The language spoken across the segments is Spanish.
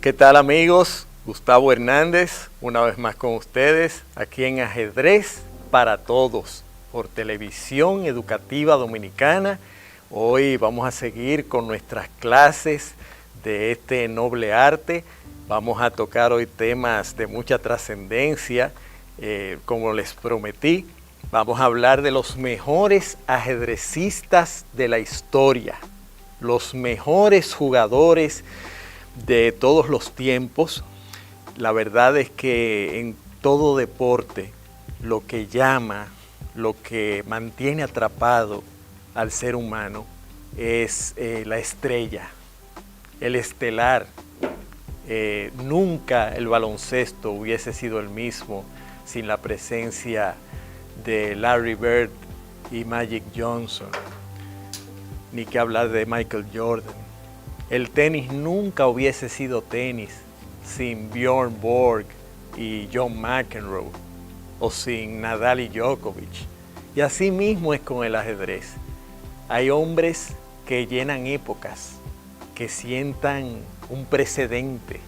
¿Qué tal, amigos? Gustavo Hernández, una vez más con ustedes, aquí en Ajedrez para Todos, por Televisión Educativa Dominicana. Hoy vamos a seguir con nuestras clases de este noble arte. Vamos a tocar hoy temas de mucha trascendencia, como les prometí. Vamos a hablar de los mejores ajedrecistas de la historia, los mejores jugadores de todos los tiempos. La verdad es que en todo deporte lo que llama, lo que mantiene atrapado al ser humano es la estrella, el estelar. Nunca el baloncesto hubiese sido el mismo sin la presencia de Larry Bird y Magic Johnson, ni que hablar de Michael Jordan. El tenis nunca hubiese sido tenis sin Bjorn Borg y John McEnroe, o sin Nadal y Djokovic. Y así mismo es con el ajedrez. Hay hombres que llenan épocas, que sientan un precedente,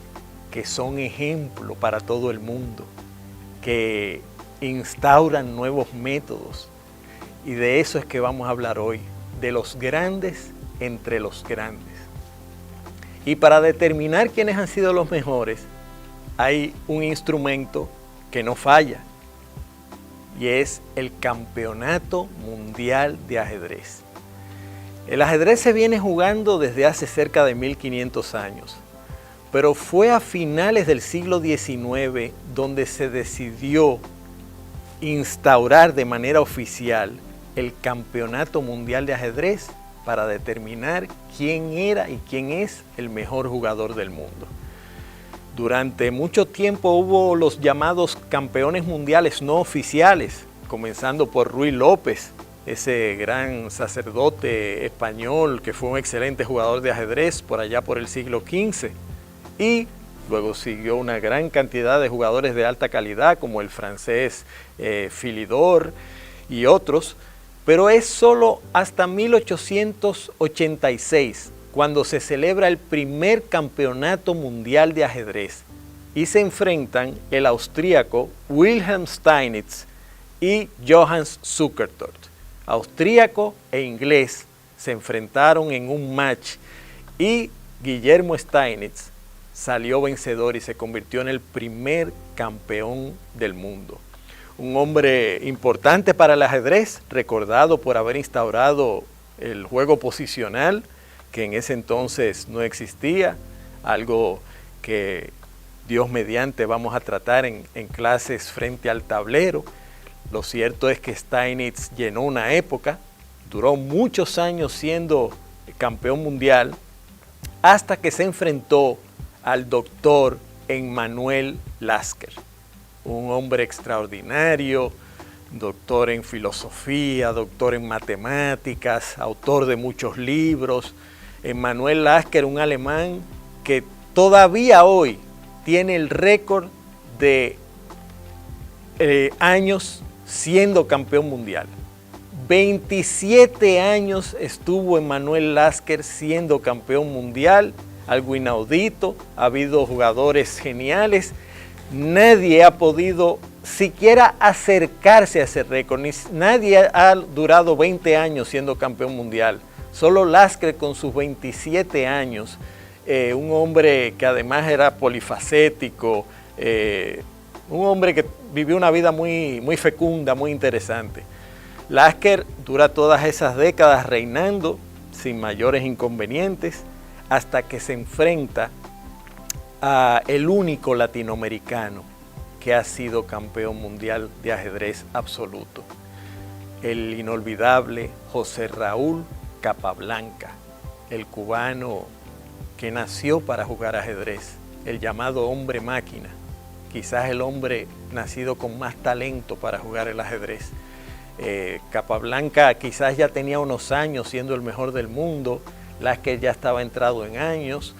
que son ejemplo para todo el mundo, que instauran nuevos métodos. Y de eso es que vamos a hablar hoy, de los grandes entre los grandes. Y para determinar quiénes han sido los mejores, hay un instrumento que no falla, y es el Campeonato Mundial de Ajedrez. El ajedrez se viene jugando desde hace cerca de 1500 años, pero fue a finales del siglo XIX donde se decidió instaurar de manera oficial el Campeonato Mundial de Ajedrez para determinar quién era y quién es el mejor jugador del mundo. Durante mucho tiempo hubo los llamados campeones mundiales no oficiales, comenzando por Ruy López, ese gran sacerdote español que fue un excelente jugador de ajedrez por allá por el siglo XV. Y luego siguió una gran cantidad de jugadores de alta calidad, como el francés Philidor y otros. Pero es solo hasta 1886 cuando se celebra el primer campeonato mundial de ajedrez y se enfrentan el austríaco Wilhelm Steinitz y Johannes Zukertort. Austríaco e inglés se enfrentaron en un match y Guillermo Steinitz salió vencedor y se convirtió en el primer campeón del mundo. Un hombre importante para el ajedrez, recordado por haber instaurado el juego posicional, que en ese entonces no existía, algo que Dios mediante vamos a tratar en clases frente al tablero. Lo cierto es que Steinitz llenó una época, duró muchos años siendo campeón mundial, hasta que se enfrentó al doctor Emanuel Lasker. Un hombre extraordinario, doctor en filosofía, doctor en matemáticas, autor de muchos libros. Emanuel Lasker, un alemán que todavía hoy tiene el récord de años siendo campeón mundial. 27 años estuvo Emanuel Lasker siendo campeón mundial, algo inaudito. Ha habido jugadores geniales. Nadie ha podido siquiera acercarse a ese récord. Nadie ha durado 20 años siendo campeón mundial. Solo Lasker con sus 27 años, un hombre que además era polifacético, un hombre que vivió una vida muy fecunda, muy interesante. Lasker dura todas esas décadas reinando sin mayores inconvenientes hasta que se enfrenta el único latinoamericano que ha sido campeón mundial de ajedrez absoluto, el inolvidable José Raúl Capablanca, el cubano que nació para jugar ajedrez, el llamado hombre máquina, quizás el hombre nacido con más talento para jugar el ajedrez. Capablanca quizás ya tenía unos años siendo el mejor del mundo, Lasker ya estaba entrado en años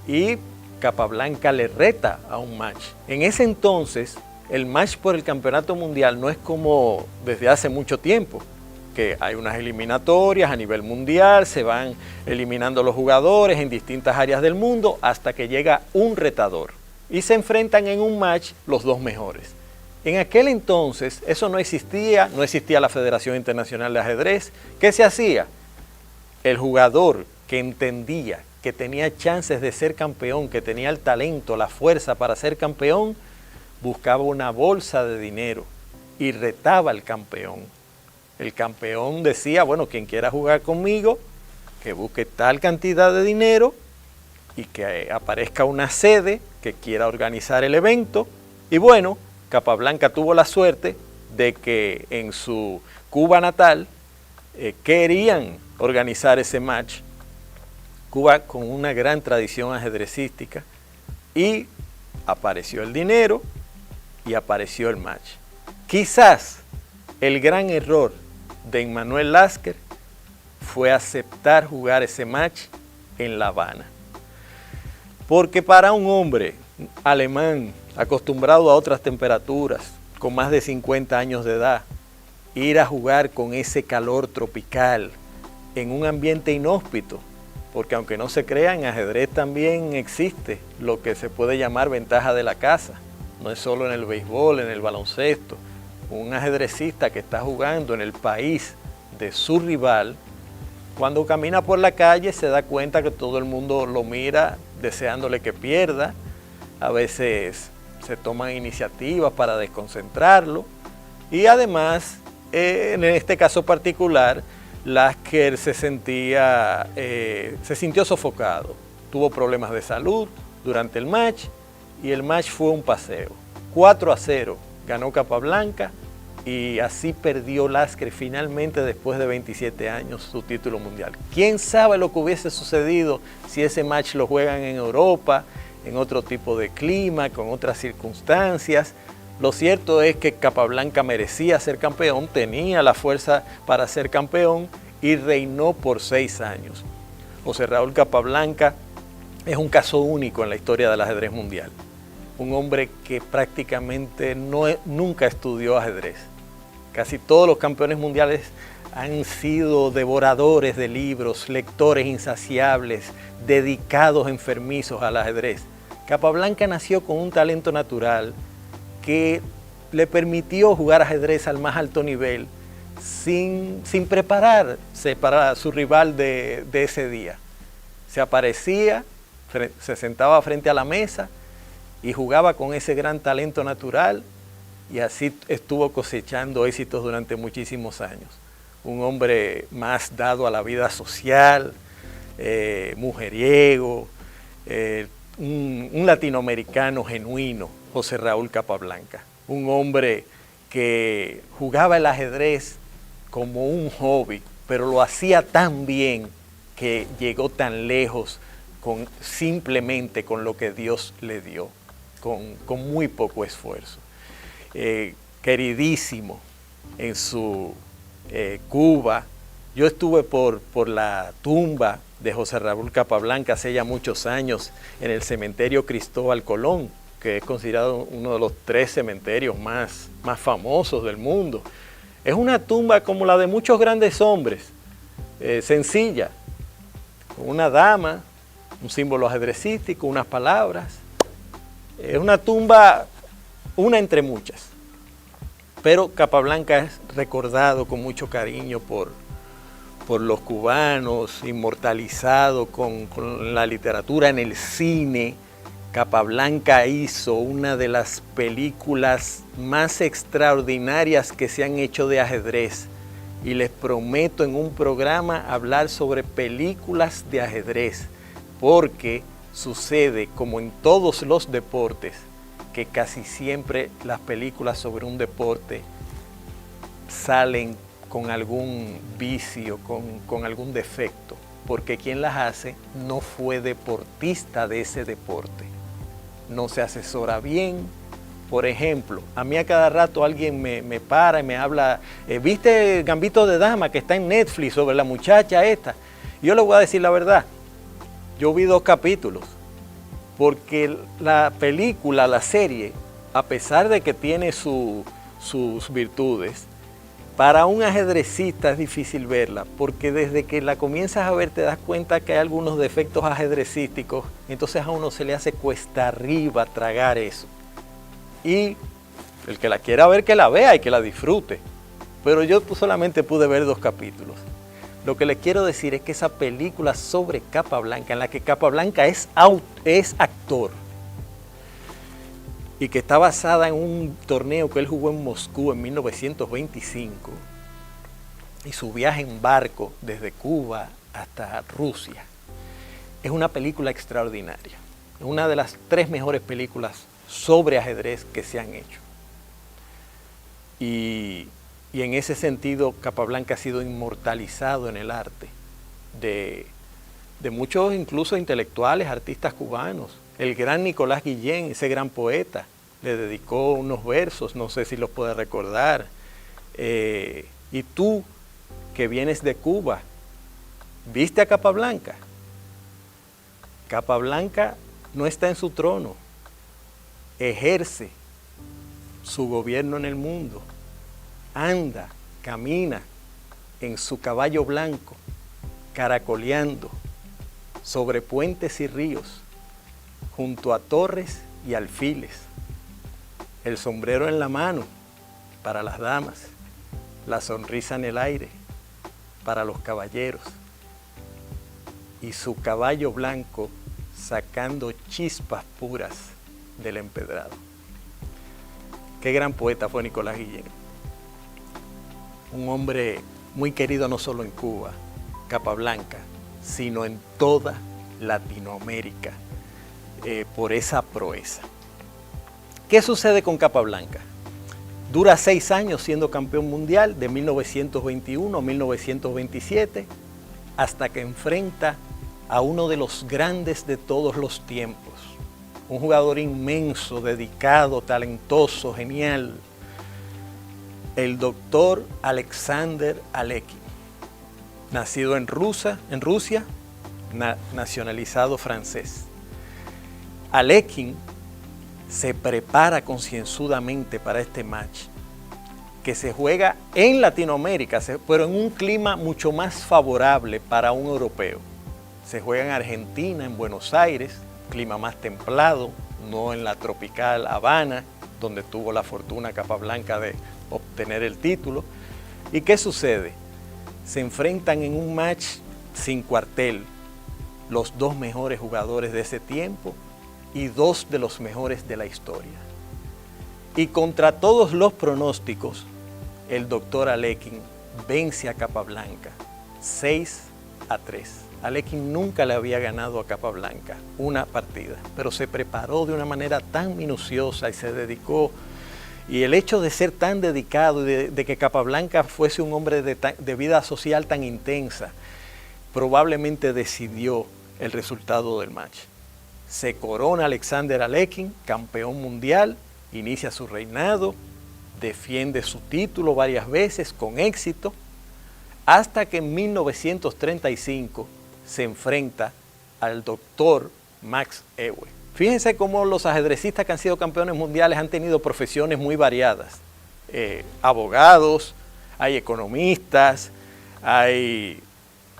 y Capablanca le reta a un match. En ese entonces, el match por el campeonato mundial no es como desde hace mucho tiempo. que hay unas eliminatorias a nivel mundial, se van eliminando los jugadores en distintas áreas del mundo hasta que llega un retador y se enfrentan en un match los dos mejores. En aquel entonces eso no existía la Federación Internacional de Ajedrez. ¿Qué se hacía? El jugador que entendía que tenía chances de ser campeón, que tenía el talento, la fuerza para ser campeón, buscaba una bolsa de dinero y retaba al campeón. El campeón decía, bueno, quien quiera jugar conmigo, que busque tal cantidad de dinero y que aparezca una sede que quiera organizar el evento. Y bueno, Capablanca tuvo la suerte de que en su Cuba natal querían organizar ese match. Cuba con una gran tradición ajedrecística, y apareció el dinero y apareció el match. Quizás el gran error de Emanuel Lasker fue aceptar jugar ese match en La Habana. Porque para un hombre alemán acostumbrado a otras temperaturas, con más de 50 años de edad, ir a jugar con ese calor tropical en un ambiente inhóspito, porque aunque no se crea, en ajedrez también existe lo que se puede llamar ventaja de la casa. No es solo en el béisbol, en el baloncesto. Un ajedrecista que está jugando en el país de su rival, cuando camina por la calle se da cuenta que todo el mundo lo mira deseándole que pierda. A veces se toman iniciativas para desconcentrarlo, y además, en este caso particular, Lasker se sintió sofocado, tuvo problemas de salud durante el match, y el match fue un paseo. 4-0 ganó Capablanca, y así perdió Lasker finalmente, después de 27 años, su título mundial. ¿Quién sabe lo que hubiese sucedido si ese match lo juegan en Europa, en otro tipo de clima, con otras circunstancias? Lo cierto es que Capablanca merecía ser campeón, tenía la fuerza para ser campeón y reinó por 6 años. José Raúl Capablanca es un caso único en la historia del ajedrez mundial. Un hombre que prácticamente nunca estudió ajedrez. Casi todos los campeones mundiales han sido devoradores de libros, lectores insaciables, dedicados enfermizos al ajedrez. Capablanca nació con un talento natural que le permitió jugar ajedrez al más alto nivel sin prepararse para su rival de ese día. Se aparecía, se sentaba frente a la mesa y jugaba con ese gran talento natural, y así estuvo cosechando éxitos durante muchísimos años. Un hombre más dado a la vida social, mujeriego, un latinoamericano genuino, José Raúl Capablanca. Un hombre que jugaba el ajedrez como un hobby, pero lo hacía tan bien que llegó tan lejos simplemente con lo que Dios le dio, con muy poco esfuerzo. Queridísimo en su Cuba. Yo estuve por la tumba de José Raúl Capablanca hace ya muchos años en el cementerio Cristóbal Colón, que es considerado uno de los 3 cementerios más famosos del mundo. Es una tumba como la de muchos grandes hombres, sencilla, con una dama, un símbolo ajedrecístico, unas palabras. Es una tumba, una entre muchas. Pero Capablanca es recordado con mucho cariño por los cubanos, inmortalizado con la literatura, en el cine. Capablanca hizo una de las películas más extraordinarias que se han hecho de ajedrez, y les prometo en un programa hablar sobre películas de ajedrez, porque sucede como en todos los deportes, que casi siempre las películas sobre un deporte salen con algún vicio, con algún defecto, porque quien las hace no fue deportista de ese deporte, no se asesora bien. Por ejemplo, a mí a cada rato alguien me para y me habla, ¿viste Gambito de Dama que está en Netflix sobre la muchacha esta? Yo le voy a decir la verdad, yo vi 2 capítulos, porque la película, la serie, a pesar de que tiene sus virtudes, Para un ajedrecista es difícil verla, porque desde que la comienzas a ver te das cuenta que hay algunos defectos ajedrecísticos, entonces a uno se le hace cuesta arriba tragar eso. Y el que la quiera ver, que la vea y que la disfrute. Pero yo solamente pude ver 2 capítulos. Lo que le quiero decir es que esa película sobre Capablanca, en la que Capablanca es actor, y que está basada en un torneo que él jugó en Moscú en 1925, y su viaje en barco desde Cuba hasta Rusia, es una película extraordinaria. Es una de las 3 mejores películas sobre ajedrez que se han hecho. Y en ese sentido, Capablanca ha sido inmortalizado en el arte de muchos, incluso intelectuales, artistas cubanos. El gran Nicolás Guillén, ese gran poeta, le dedicó unos versos, no sé si los puede recordar. Y tú, que vienes de Cuba, ¿viste a Capablanca? Capablanca no está en su trono, ejerce su gobierno en el mundo, anda, camina en su caballo blanco, caracoleando sobre puentes y ríos, junto a torres y alfiles, el sombrero en la mano para las damas, la sonrisa en el aire para los caballeros, y su caballo blanco sacando chispas puras del empedrado. Qué gran poeta fue Nicolás Guillén. Un hombre muy querido no solo en Cuba, Capablanca, sino en toda Latinoamérica, por esa proeza. ¿Qué sucede con Capablanca? Dura 6 años siendo campeón mundial, de 1921 a 1927, hasta que enfrenta a uno de los grandes de todos los tiempos, un jugador inmenso, dedicado, talentoso, genial, el doctor Alexander Alekhine, nacido en Rusia, nacionalizado francés. Alekhine se prepara concienzudamente para este match, que se juega en Latinoamérica, pero en un clima mucho más favorable para un europeo. Se juega en Argentina, en Buenos Aires, clima más templado, no en la tropical Habana, donde tuvo la fortuna Capablanca de obtener el título. ¿Y qué sucede? Se enfrentan en un match sin cuartel los 2 mejores jugadores de ese tiempo y 2 de los mejores de la historia. Y contra todos los pronósticos, el doctor Alekhine vence a Capablanca 6-3. Alekhine nunca le había ganado a Capablanca una partida, pero se preparó de una manera tan minuciosa y se dedicó. Y el hecho de ser tan dedicado y de que Capablanca fuese un hombre de vida social tan intensa, probablemente decidió el resultado del match. Se corona Alexander Alekhine, campeón mundial, inicia su reinado, defiende su título varias veces con éxito, hasta que en 1935 se enfrenta al doctor Max Euwe. Fíjense cómo los ajedrecistas que han sido campeones mundiales han tenido profesiones muy variadas. Abogados, hay economistas, hay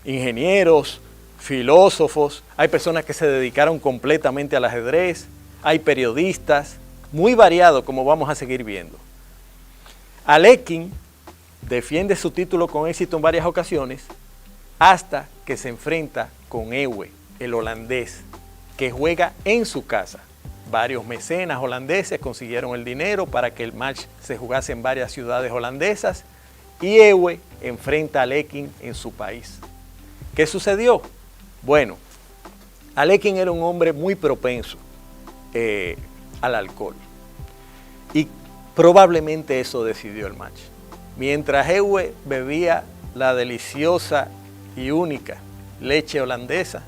ingenieros, filósofos, hay personas que se dedicaron completamente al ajedrez, hay periodistas, muy variado, como vamos a seguir viendo. Alekhine defiende su título con éxito en varias ocasiones, hasta que se enfrenta con Euwe, el holandés, que juega en su casa. Varios mecenas holandeses consiguieron el dinero para que el match se jugase en varias ciudades holandesas, y Euwe enfrenta a Alekhine en su país. ¿Qué sucedió? Bueno, Alekhine era un hombre muy propenso al alcohol, y probablemente eso decidió el match. Mientras Euwe bebía la deliciosa y única leche holandesa,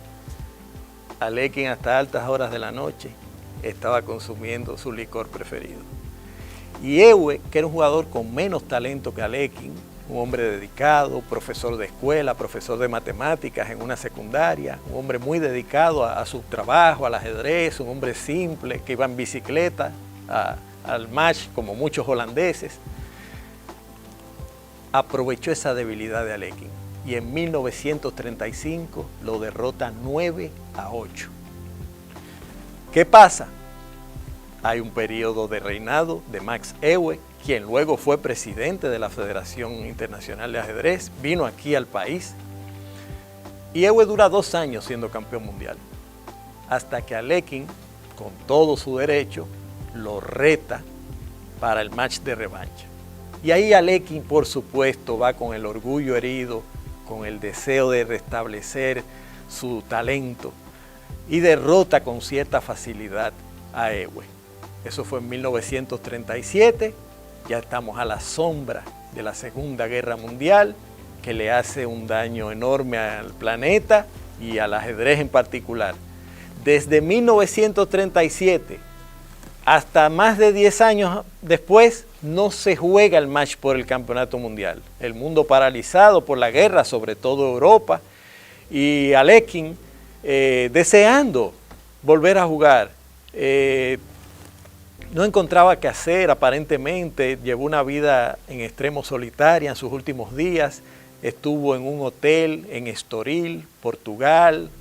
Alekhine hasta altas horas de la noche estaba consumiendo su licor preferido. Y Euwe, que era un jugador con menos talento que Alekhine, un hombre dedicado, profesor de escuela, profesor de matemáticas en una secundaria, un hombre muy dedicado a su trabajo, al ajedrez, un hombre simple que iba en bicicleta al match como muchos holandeses. aprovechó esa debilidad de Alekhine y en 1935 lo derrota 9-8. ¿Qué pasa? Hay un periodo de reinado de Max Euwe, quien luego fue presidente de la Federación Internacional de Ajedrez, vino aquí al país y Euwe dura 2 años siendo campeón mundial, hasta que Alekhine, con todo su derecho, lo reta para el match de revancha. Y ahí Alekhine, por supuesto, va con el orgullo herido, con el deseo de restablecer su talento y derrota con cierta facilidad a Euwe. Eso fue en 1937, ya estamos a la sombra de la Segunda Guerra Mundial, que le hace un daño enorme al planeta y al ajedrez en particular. Desde 1937 hasta más de 10 años después, no se juega el match por el campeonato mundial. El mundo paralizado por la guerra, sobre todo Europa, y Alekhine deseando volver a jugar. No encontraba qué hacer, aparentemente, llevó una vida en extremo solitaria en sus últimos días, estuvo en un hotel en Estoril, Portugal,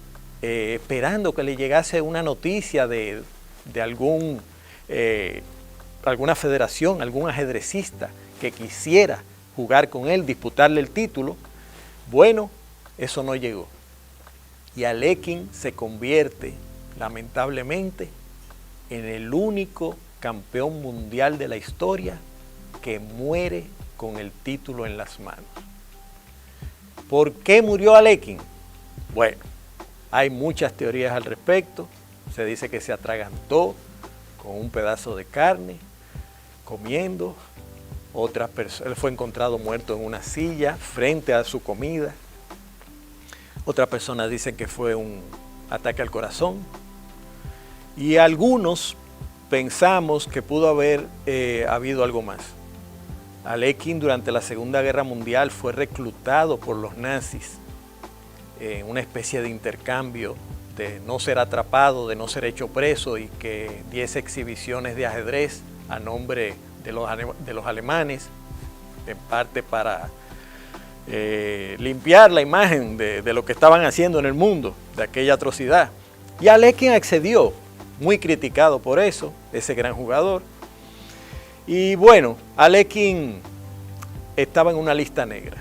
esperando que le llegase una noticia de alguna federación, algún ajedrecista que quisiera jugar con él, disputarle el título. Bueno, eso no llegó. Y Alekhine se convierte, lamentablemente, en el único campeón mundial de la historia que muere con el título en las manos. ¿Por qué murió Alekhine? Bueno, hay muchas teorías al respecto. Se dice que se atragantó con un pedazo de carne, comiendo. Él fue encontrado muerto en una silla frente a su comida. Otras personas dicen que fue un ataque al corazón. Y algunos pensamos que pudo haber habido algo más. Alekhine durante la Segunda Guerra Mundial fue reclutado por los nazis en una especie de intercambio de no ser atrapado, de no ser hecho preso y que diese exhibiciones de ajedrez a nombre de los alemanes, en parte para limpiar la imagen de lo que estaban haciendo en el mundo, de aquella atrocidad. Y Alekhine accedió, muy criticado por eso, ese gran jugador. Y bueno, Alekhine estaba en una lista negra,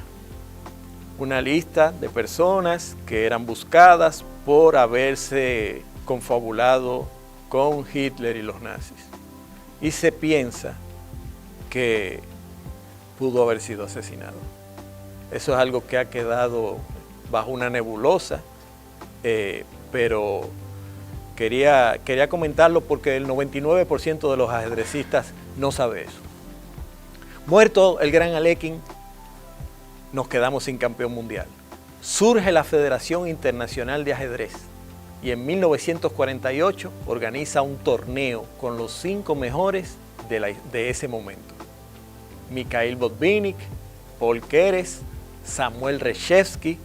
una lista de personas que eran buscadas por haberse confabulado con Hitler y los nazis. Y se piensa que pudo haber sido asesinado. Eso es algo que ha quedado bajo una nebulosa, pero quería comentarlo porque el 99% de los ajedrecistas no sabe eso. Muerto el gran Alekhine, nos quedamos sin campeón mundial. Surge la Federación Internacional de Ajedrez y en 1948 organiza un torneo con los 5 mejores de ese momento. Mikhail Botvinnik, Paul Keres, Samuel Reshevsky,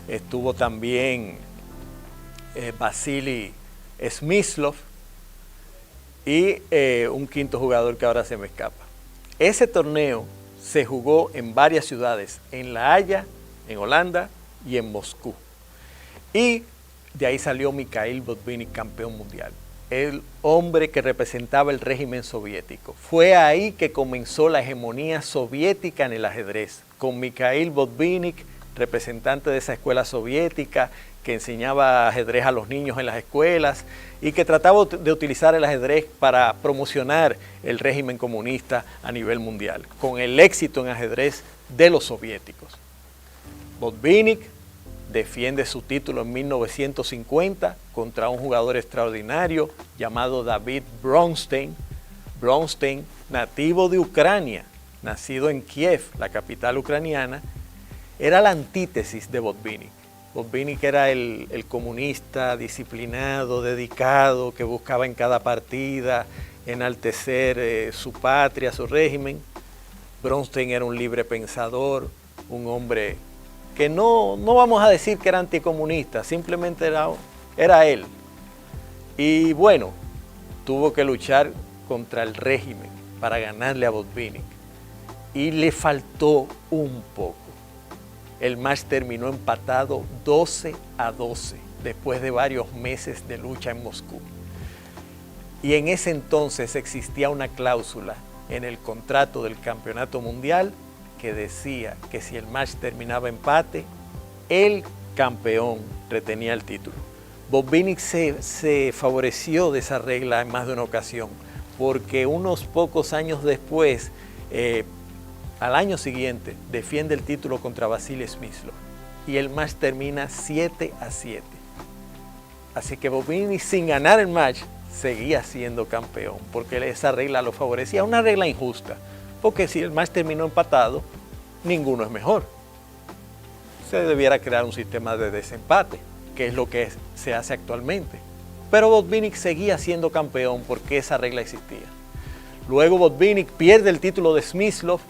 estuvo también Vasily Smyslov y un quinto jugador que ahora se me escapa. Ese torneo se jugó en varias ciudades, en La Haya, en Holanda y en Moscú. Y de ahí salió Mikhail Botvinnik campeón mundial, el hombre que representaba el régimen soviético. Fue ahí que comenzó la hegemonía soviética en el ajedrez, con Mikhail Botvinnik, representante de esa escuela soviética que enseñaba ajedrez a los niños en las escuelas y que trataba de utilizar el ajedrez para promocionar el régimen comunista a nivel mundial, con el éxito en ajedrez de los soviéticos. Botvinnik defiende su título en 1950 contra un jugador extraordinario llamado David Bronstein. Bronstein, nativo de Ucrania, nacido en Kiev, la capital ucraniana, era la antítesis de Botvinnik. Botvinnik era el comunista disciplinado, dedicado, que buscaba en cada partida enaltecer su patria, su régimen. Bronstein era un libre pensador, un hombre que no vamos a decir que era anticomunista, simplemente era él. Y bueno, tuvo que luchar contra el régimen para ganarle a Botvinnik. y le faltó un poco. El match terminó empatado 12-12 después de varios meses de lucha en Moscú. Y en ese entonces existía una cláusula en el contrato del campeonato mundial que decía que si el match terminaba empate, el campeón retenía el título. Botvinnik se favoreció de esa regla en más de una ocasión, porque unos pocos años después, al año siguiente, defiende el título contra Vasily Smyslov y el match termina 7-7. Así que Botvinnik, sin ganar el match, seguía siendo campeón, porque esa regla lo favorecía. Una regla injusta, porque si el match terminó empatado, ninguno es mejor. Se debiera crear un sistema de desempate, que es lo que se hace actualmente. Pero Botvinnik seguía siendo campeón porque esa regla existía. Luego Botvinnik pierde el título de Smyslov,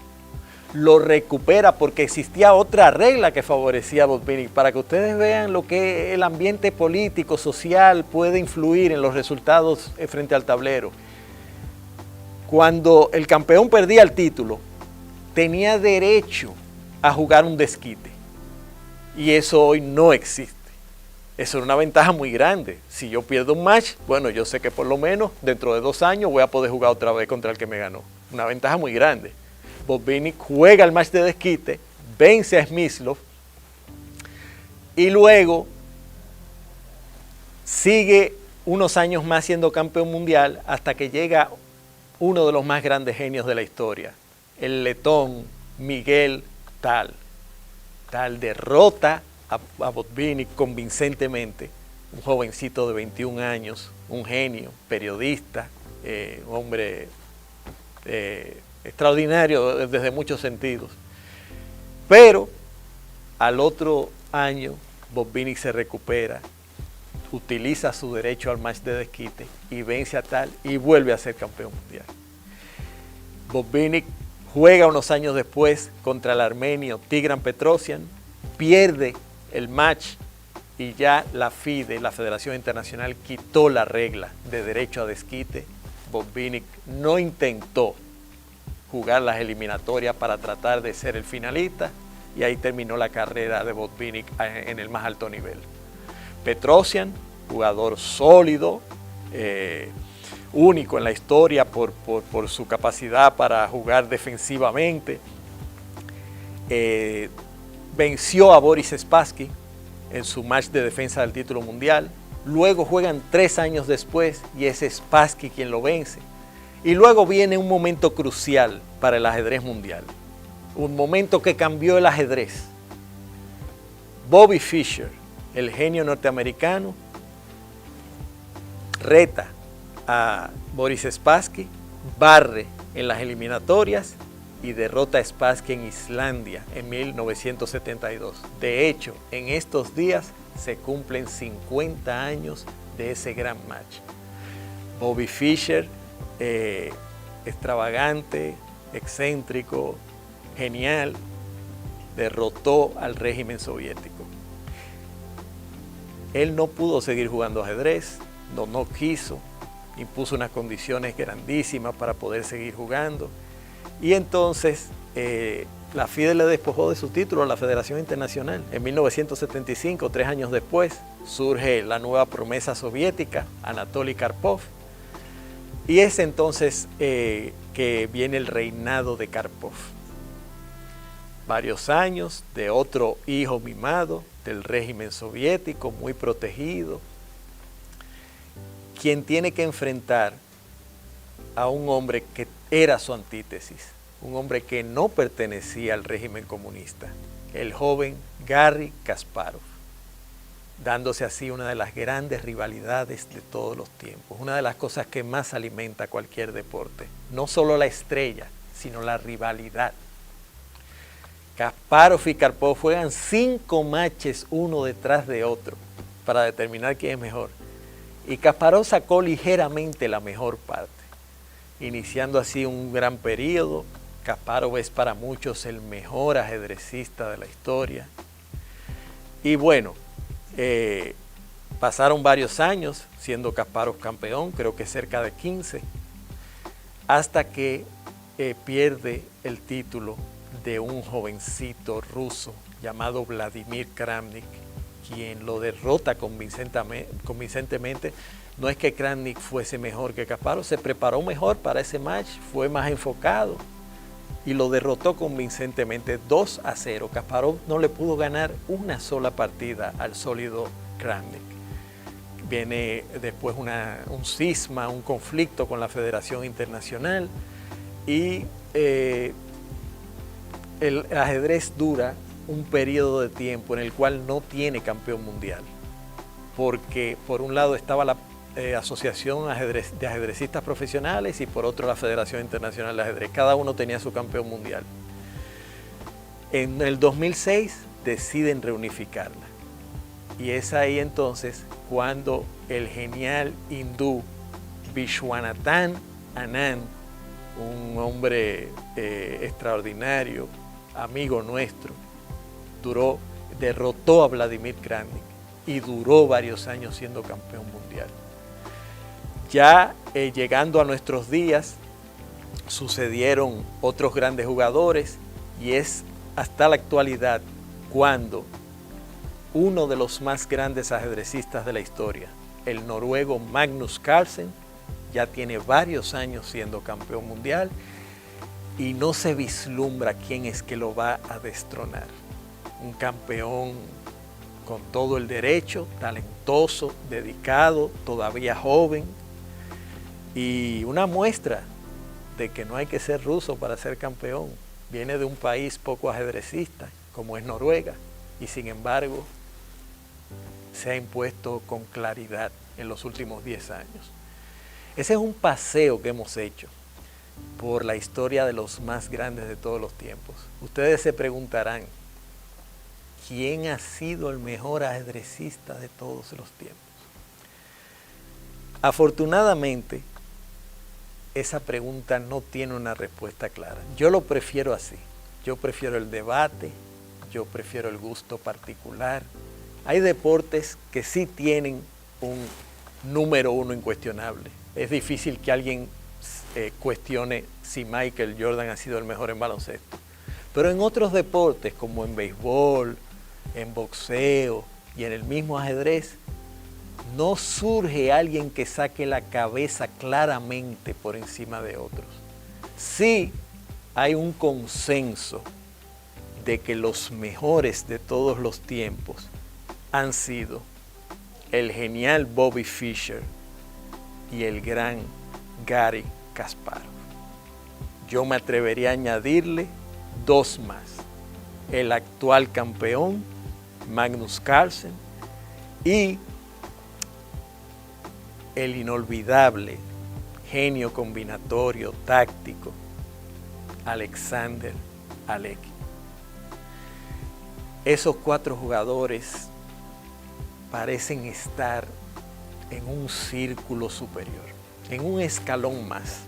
lo recupera porque existía otra regla que favorecía a Botvinnik, para que ustedes vean lo que el ambiente político, social puede influir en los resultados frente al tablero. Cuando el campeón perdía el título, tenía derecho a jugar un desquite, y eso hoy no existe. Eso es una ventaja muy grande. Si yo pierdo un match, bueno, yo sé que por lo menos dentro de 2 años voy a poder jugar otra vez contra el que me ganó. Una ventaja muy grande. Botvinnik juega el match de desquite, vence a Smyslov y luego sigue unos años más siendo campeón mundial hasta que llega uno de los más grandes genios de la historia, el letón Miguel Tal. Tal derrota a Botvinnik convincentemente, un jovencito de 21 años, un genio, periodista, un hombre extraordinario desde muchos sentidos. Pero al otro año Botvinnik se recupera, utiliza su derecho al match de desquite y vence a Tal y vuelve a ser campeón mundial. Botvinnik juega unos años después contra el armenio Tigran Petrosian, pierde el match y ya la FIDE, la Federación Internacional, quitó la regla de derecho a desquite. Botvinnik no intentó jugar las eliminatorias para tratar de ser el finalista y ahí terminó la carrera de Botvinnik en el más alto nivel. Petrosian, jugador sólido, único en la historia por su capacidad para jugar defensivamente, venció a Boris Spassky en su match de defensa del título mundial. Luego juegan 3 años después y es Spassky quien lo vence. Y luego viene un momento crucial para el ajedrez mundial, un momento que cambió el ajedrez. Bobby Fischer, el genio norteamericano, reta a Boris Spassky, barre en las eliminatorias y derrota a Spassky en Islandia en 1972. De hecho, en estos días se cumplen 50 años de ese gran match. Bobby Fischer, extravagante, excéntrico, genial, derrotó al régimen soviético. Él no pudo seguir jugando ajedrez, no quiso, impuso unas condiciones grandísimas para poder seguir jugando. Y entonces la FIDE le despojó de su título a la Federación Internacional. En 1975, 3 años después, surge la nueva promesa soviética, Anatoly Karpov. Y es entonces que viene el reinado de Karpov. Varios años de otro hijo mimado del régimen soviético, muy protegido, quien tiene que enfrentar a un hombre que era su antítesis, un hombre que no pertenecía al régimen comunista, el joven Garry Kasparov, dándose así una de las grandes rivalidades de todos los tiempos, una de las cosas que más alimenta cualquier deporte, no solo la estrella, sino la rivalidad. Kasparov y Karpov juegan 5 matches uno detrás de otro para determinar quién es mejor, y Kasparov sacó ligeramente la mejor parte, iniciando así un gran periodo. Kasparov es para muchos el mejor ajedrecista de la historia. Y bueno, pasaron varios años siendo Kasparov campeón, creo que cerca de 15, hasta que pierde el título de un jovencito ruso llamado Vladimir Kramnik, quien lo derrota convincentemente. No es que Kramnik fuese mejor que Kasparov, se preparó mejor para ese match, fue más enfocado y lo derrotó convincentemente 2-0. Kasparov no le pudo ganar una sola partida al sólido Kramnik. Viene después un cisma, un conflicto con la Federación Internacional y el ajedrez dura un periodo de tiempo en el cual no tiene campeón mundial, porque por un lado estaba la Asociación de Ajedrecistas Profesionales y por otro la Federación Internacional de Ajedrez. Cada uno tenía su campeón mundial. En el 2006 deciden reunificarla y es ahí entonces cuando el genial hindú Vishwanathan Anand, un hombre extraordinario, amigo nuestro, derrotó a Vladimir Kramnik y duró varios años siendo campeón mundial. Ya llegando a nuestros días, sucedieron otros grandes jugadores y es hasta la actualidad cuando uno de los más grandes ajedrecistas de la historia, el noruego Magnus Carlsen, ya tiene varios años siendo campeón mundial y no se vislumbra quién es que lo va a destronar. Un campeón con todo el derecho, talentoso, dedicado, todavía joven, y una muestra de que no hay que ser ruso para ser campeón. Viene de un país poco ajedrecista, como es Noruega, y sin embargo se ha impuesto con claridad en los últimos 10 años. Ese es un paseo que hemos hecho por la historia de los más grandes de todos los tiempos. Ustedes se preguntarán, ¿quién ha sido el mejor ajedrecista de todos los tiempos? Afortunadamente, esa pregunta no tiene una respuesta clara. Yo lo prefiero así. Yo prefiero el debate, yo prefiero el gusto particular. Hay deportes que sí tienen un número uno incuestionable. Es difícil que alguien cuestione si Michael Jordan ha sido el mejor en baloncesto. Pero en otros deportes, como en béisbol, en boxeo y en el mismo ajedrez, no surge alguien que saque la cabeza claramente por encima de otros. Sí hay un consenso de que los mejores de todos los tiempos han sido el genial Bobby Fischer y el gran Garry Kasparov. Yo me atrevería a añadirle dos más: el actual campeón Magnus Carlsen y el inolvidable genio combinatorio táctico Alexander Alekhine. Esos cuatro jugadores parecen estar en un círculo superior, en un escalón más.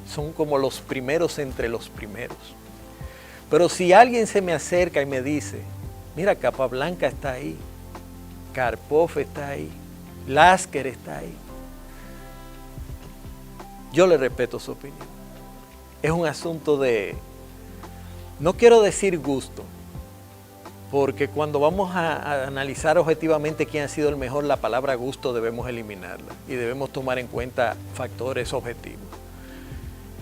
Son como los primeros entre los primeros. Pero si alguien se me acerca y me dice, mira, Capablanca está ahí, Karpov está ahí, Lasker está ahí, yo le respeto su opinión. Es un asunto de, no quiero decir gusto, porque cuando vamos a analizar objetivamente quién ha sido el mejor, la palabra gusto debemos eliminarla y debemos tomar en cuenta factores objetivos.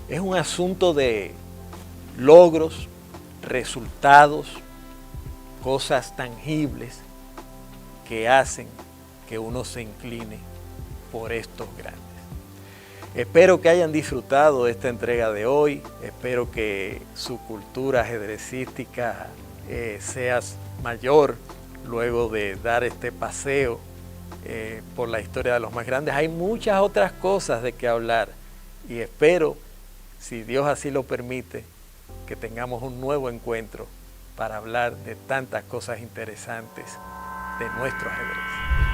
Es un asunto de logros, resultados, cosas tangibles que hacen que uno se incline por estos grandes. Espero que hayan disfrutado esta entrega de hoy, espero que su cultura ajedrecística sea mayor luego de dar este paseo por la historia de los más grandes. Hay muchas otras cosas de que hablar y espero, si Dios así lo permite, que tengamos un nuevo encuentro para hablar de tantas cosas interesantes de nuestro ajedrez.